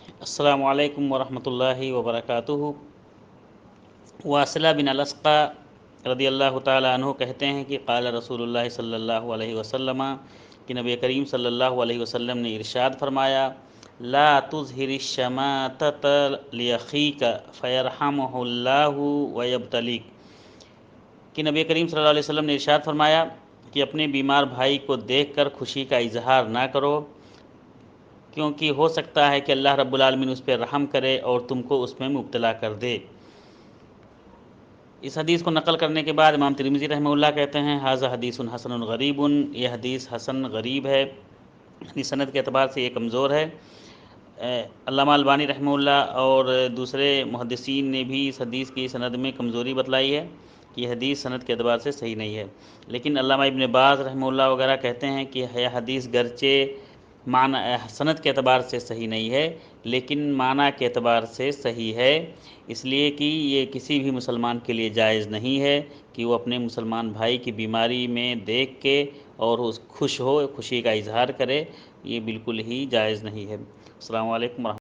السلام علیکم ورحمۃ اللہ وبرکاتہ۔ واصلہ بن الاسقا رضی اللہ تعالیٰ عنہ کہتے ہیں کہ قال رسول اللہ صلی اللہ علیہ وسلم، کہ نبی کریم صلی اللہ علیہ وسلم نے ارشاد فرمایا، لا تظہر الشماتۃ لاخیک فیرحمہ اللہ ویبتلیک، کہ نبی کریم صلی اللہ علیہ وسلم نے ارشاد فرمایا کہ اپنے بیمار بھائی کو دیکھ کر خوشی کا اظہار نہ کرو، کیونکہ ہو سکتا ہے کہ اللہ رب العالمین اس پہ رحم کرے اور تم کو اس میں مبتلا کر دے۔ اس حدیث کو نقل کرنے کے بعد امام ترمذی رحمہ اللہ کہتے ہیں، ھذا حدیث حسن غریب، یہ حدیث حسن غریب ہے، یعنی سند کے اعتبار سے یہ کمزور ہے۔ علامہ البانی رحمہ اللہ اور دوسرے محدثین نے بھی اس حدیث کی سند میں کمزوری بتلائی ہے کہ یہ حدیث سند کے اعتبار سے صحیح نہیں ہے، لیکن علامہ ابن باز رحمہ اللہ وغیرہ کہتے ہیں کہ یہ حدیث گرچہ معنی سند کے اعتبار سے صحیح نہیں ہے لیکن معنی کے اعتبار سے صحیح ہے، اس لیے کہ یہ کسی بھی مسلمان کے لیے جائز نہیں ہے کہ وہ اپنے مسلمان بھائی کی بیماری میں دیکھ کے اور خوش ہو، خوشی کا اظہار کرے، یہ بالکل ہی جائز نہیں ہے۔ السلام علیکم ورحمۃ اللہ۔